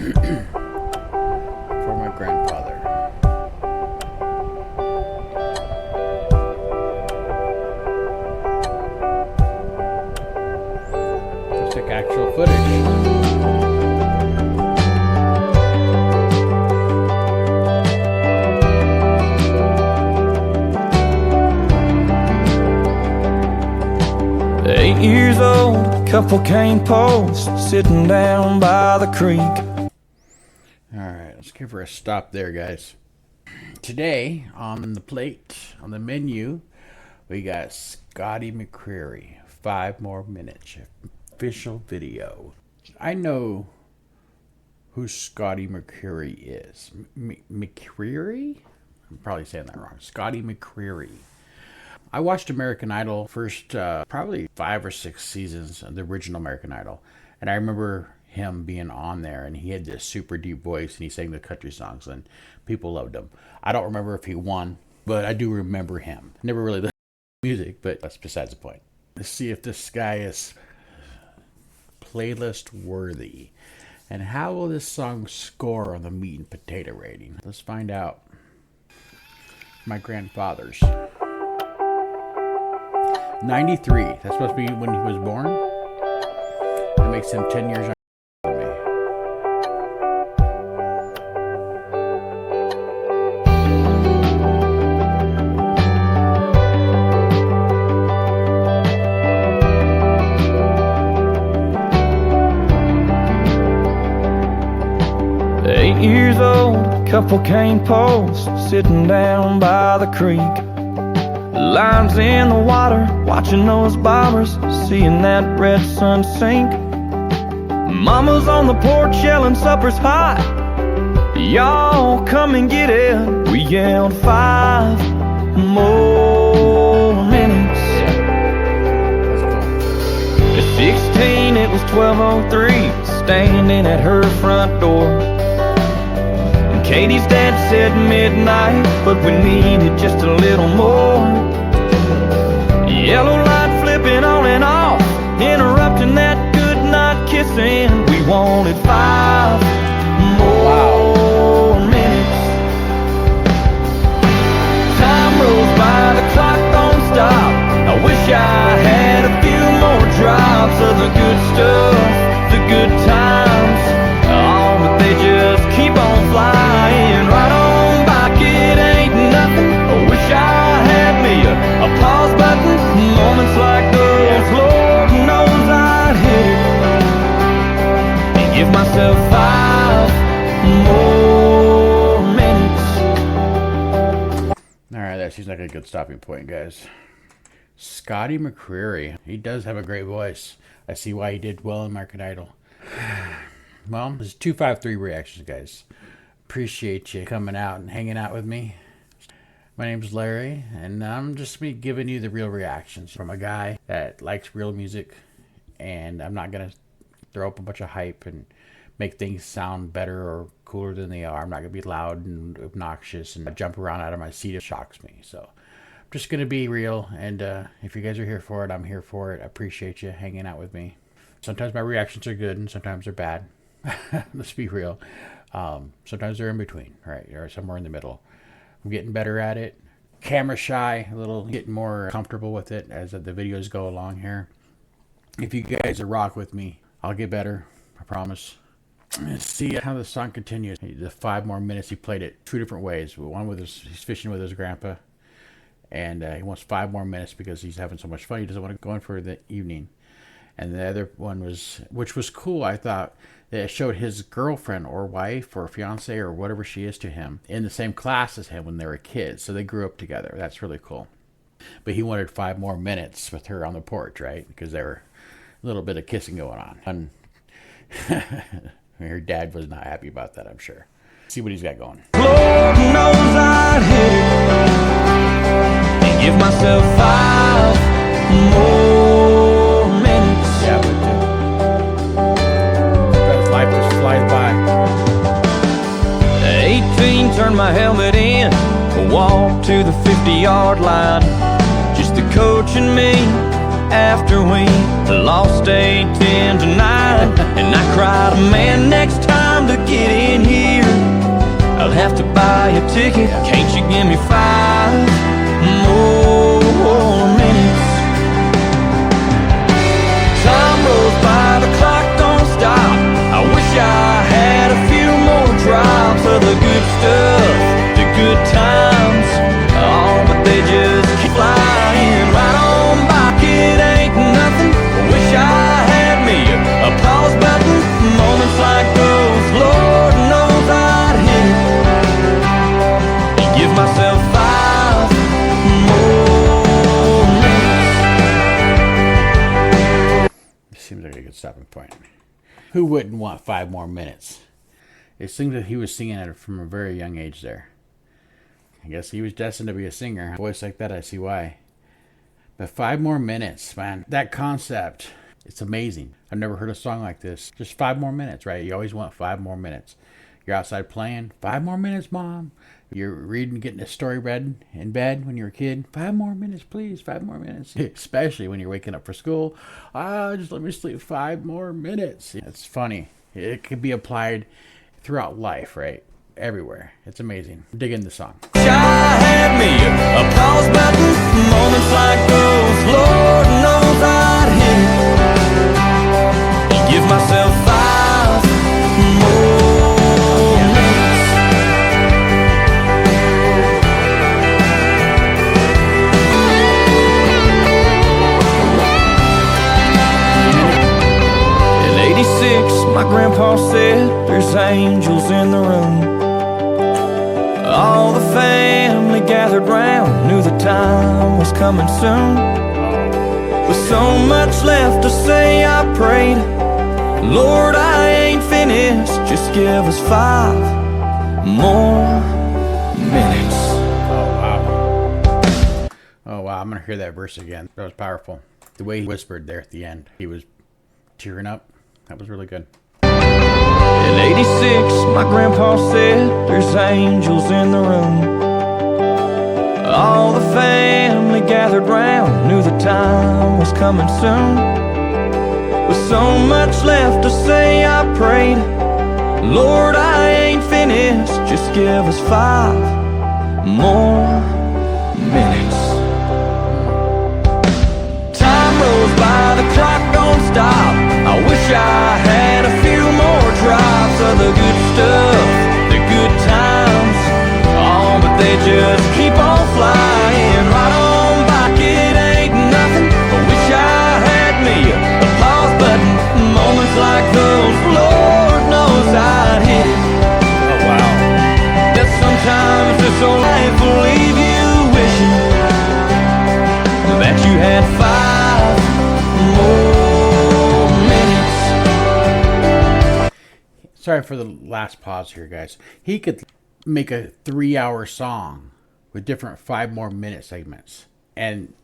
For my grandfather. Just took actual footage. 8 years old, couple cane posts sitting down by the creek. Alright, let's give her a stop there, guys. Today, on the plate, on the menu, we got Scotty McCreery. 5 more minutes. Official video. I know who Scotty McCreery is. McCreery? I'm probably saying that wrong. Scotty McCreery. I watched American Idol first, probably 5 or 6 seasons of the original American Idol. And I remember him being on there, and he had this super deep voice, and he sang the country songs, and people loved him. I don't remember if he won, but I do remember him. Never really listened to music, but that's besides the point. Let's see if this guy is playlist worthy. And how will this song score on the meat and potato rating? Let's find out. My grandfather's 93. That's supposed to be when he was born. That makes him 10 years younger than me. Eight years old, couple cane posts sitting down by the creek. Lines in the water, watching those bobbers, seeing that red sun sink. Mama's on the porch yelling supper's hot, y'all come and get it. We yelled 5 more minutes. At 16 it was 12:03, standing at her front door. And Katie's dad said midnight, but we needed just a little more. Yellow light flipping on and off, interrupting that good night kissing. We wanted 5 more minutes. Time rolls by, the clock don't stop. I wish I had a few more drops of the good stuff, the good times. Oh, but they just keep on flying right on by. It ain't nothing. I wish I had me a pause button. Moments like those, Lord knows I'd hit it and give myself 5 more minutes. Alright, that seems like a good stopping point, guys. Scotty McCreery. He does have a great voice. I see why he did well in American Idol. Well, there's 253 reactions, guys. Appreciate you coming out and hanging out with me. My name's Larry, and I'm just giving you the real reactions from a guy that likes real music, and I'm not going to throw up a bunch of hype and make things sound better or cooler than they are. I'm not going to be loud and obnoxious and jump around out of my seat. It shocks me. So I'm just going to be real, and if you guys are here for it, I'm here for it. I appreciate you hanging out with me. Sometimes my reactions are good, and sometimes they're bad. Let's be real. Sometimes they're in between, right, or somewhere in the middle. I'm getting better at it. Camera shy, a little, getting more comfortable with it as the videos go along here. If you guys are rock with me, I'll get better, I promise. Let's see how the song continues. The 5 more minutes, he played it 2 different ways. One with he's fishing with his grandpa, and he wants 5 more minutes because he's having so much fun. He doesn't want to go in for the evening. And the other one was, which was cool, I thought, that it showed his girlfriend or wife or fiance or whatever she is to him in the same class as him when they were kids. So they grew up together. That's really cool. But he wanted 5 more minutes with her on the porch, right? Because there were a little bit of kissing going on. And her dad was not happy about that, I'm sure. See what he's got going. Lord knows I'd hit it and give myself 5 more minutes. Yeah, but life just flies by. 18, turned my helmet in, walked to the 50-yard line. Just the coach and me after we lost 8-10 tonight. And I cried, man, next time time to get in here. I'll have to buy a ticket. Can't you give me 5 more minutes? Time rolls by, the clock don't stop. I wish I had a few more drops of the good stuff, the good times. Oh, but they just keep flying right on by. It ain't nothing. I wish I had me a pause button. Moments like those, Lord knows I'd hit it. Give myself 5 more minutes. Seems like a good stopping point. Who wouldn't want 5 more minutes? It seems that he was singing it from a very young age there. I guess he was destined to be a singer. A voice like that, I see why. But 5 more minutes, man. That concept, it's amazing. I've never heard a song like this. Just 5 more minutes, right? You always want 5 more minutes. You're outside playing. 5 more minutes, Mom. You're reading, getting a story read in bed when you're a kid. 5 more minutes, please. 5 more minutes. Especially when you're waking up for school. Just let me sleep 5 more minutes. It's funny. It could be applied throughout life, right? Everywhere. It's amazing. Dig in the song. I had me a pause button. Moments like those, Lord knows I'd hit it. Give myself 5 more minutes. In '86, my grandpa said there's angels in the room. All the family gathered round, knew the time was coming soon. With so much left to say, I prayed, Lord, I ain't finished, just give us 5 more minutes. Oh wow, I'm gonna hear that verse again. That was powerful. The way he whispered there at the end, he was tearing up. That was really good. In '86, my grandpa said there's angels in the room. All the family gathered round, knew the time was coming soon. With so much left to say, I prayed, Lord, I ain't finished, just give us 5 more minutes. Time rolls by, the clock don't stop. I wish I had a few more drops of the good stuff, the good times. Oh, but they just keep on flying right on by. It ain't nothing. I wish I had me a pause button. Moments like those, Lord knows I'd hit it. Oh wow. That sometimes this old life will leave you wishing that you had 5 more. Sorry for the last pause here, guys. He could make a 3-hour song with different 5 more minute segments, and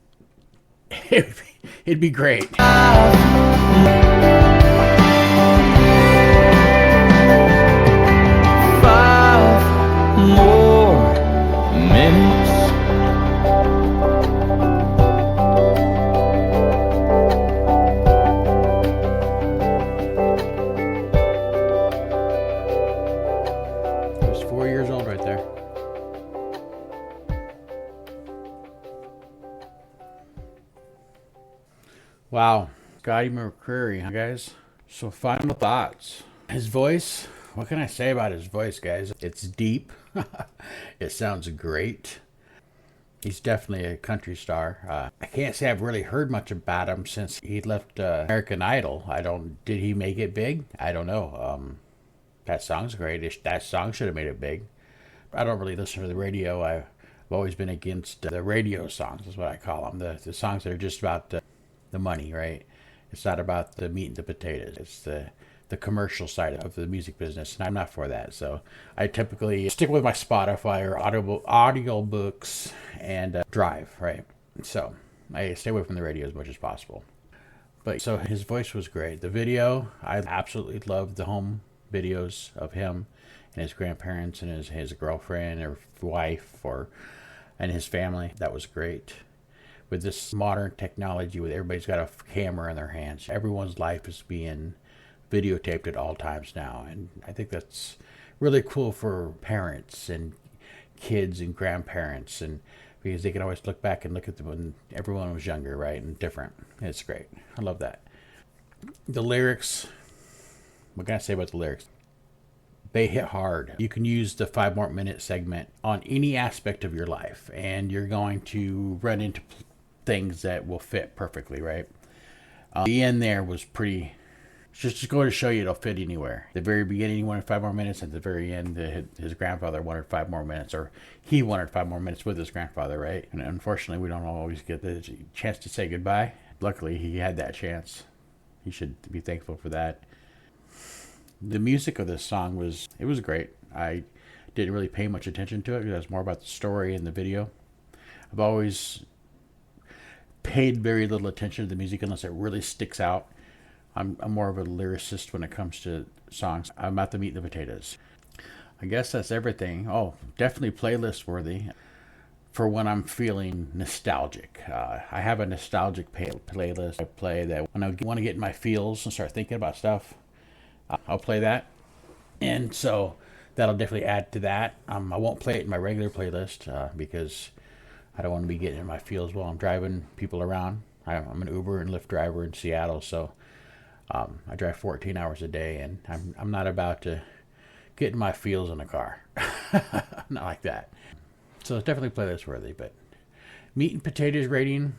it'd be great. 5 more minutes. He was 4 years old right there. Wow. Scotty McCreery, huh, guys? So final thoughts. His voice, what can I say about his voice, guys? It's deep. It sounds great. He's definitely a country star. I can't say I've really heard much about him since he left American Idol. Did he make it big? I don't know. That song's great. That song should have made it big. I don't really listen to the radio. I've always been against the radio songs, is what I call them. The songs that are just about the money, right? It's not about the meat and the potatoes. It's the commercial side of the music business, and I'm not for that. So I typically stick with my Spotify or audio books and drive, right? So I stay away from the radio as much as possible. But so his voice was great. The video, I absolutely loved the home videos of him and his grandparents and his girlfriend or wife and his family. That was great. With this modern technology, with everybody's got a camera in their hands, everyone's life is being videotaped at all times now. And I think that's really cool for parents and kids and grandparents, and because they can always look back and look at them when everyone was younger, right, and different. It's great. I love that. The lyrics, what can I say about the lyrics? They hit hard. You can use the 5 more minute segment on any aspect of your life, and you're going to run into things that will fit perfectly, right? The end there was pretty, just going to show you it'll fit anywhere. The very beginning, he wanted 5 more minutes. At the very end, his grandfather wanted 5 more minutes, or he wanted 5 more minutes with his grandfather, right? And unfortunately, we don't always get the chance to say goodbye. Luckily, he had that chance. He should be thankful for that. The music of this song was great. I didn't really pay much attention to it because it was more about the story and the video. I've always paid very little attention to the music unless it really sticks out. I'm more of a lyricist when it comes to songs. I'm about the meat and the potatoes. I guess that's everything. Oh, definitely playlist worthy for when I'm feeling nostalgic. I have a nostalgic playlist I play that when I want to get in my feels and start thinking about stuff. I'll play that, and so that'll definitely add to that. I won't play it in my regular playlist because I don't want to be getting in my feels while I'm driving people around. I'm an Uber and Lyft driver in Seattle, so I drive 14 hours a day, and I'm not about to get in my feels in a car. Not like that. So it's definitely playlist worthy. But meat and potatoes rating,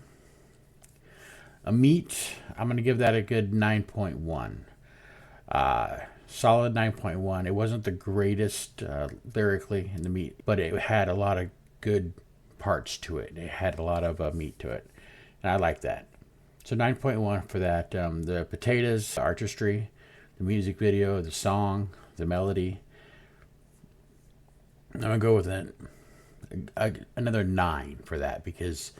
a meat, I'm going to give that a good 9.1. Solid 9.1. It wasn't the greatest lyrically in the meat, but it had a lot of good parts to it. It had a lot of meat to it, and I like that. So 9.1 for that. The potatoes, the artistry, the music video, the song, the melody. I'm gonna go with another 9 for that because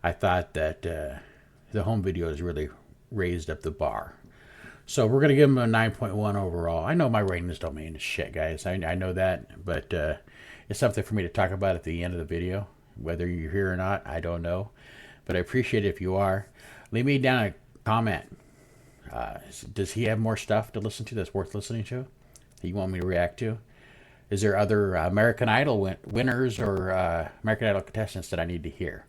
I thought that the home videos really raised up the bar. So we're going to give them a 9.1 overall. I know my ratings don't mean shit, guys. I know that, but it's something for me to talk about at the end of the video. Whether you're here or not, I don't know. But I appreciate it if you are. Leave me down a comment. Does he have more stuff to listen to that's worth listening to that you want me to react to? Is there other American Idol winners or American Idol contestants that I need to hear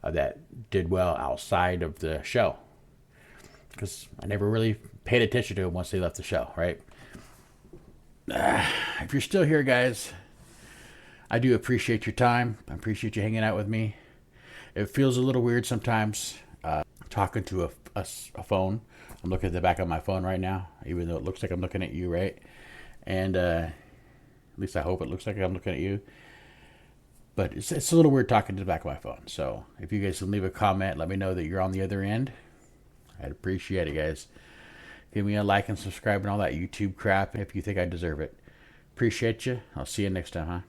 that did well outside of the show? Because I never really paid attention to them once they left the show, right? If you're still here, guys, I do appreciate your time. I appreciate you hanging out with me. It feels a little weird sometimes talking to a phone. I'm looking at the back of my phone right now, even though it looks like I'm looking at you, right? And at least I hope it looks like I'm looking at you. But it's a little weird talking to the back of my phone. So if you guys can leave a comment, let me know that you're on the other end. I'd appreciate it, guys. Give me a like and subscribe and all that YouTube crap if you think I deserve it. Appreciate you. I'll see you next time, huh?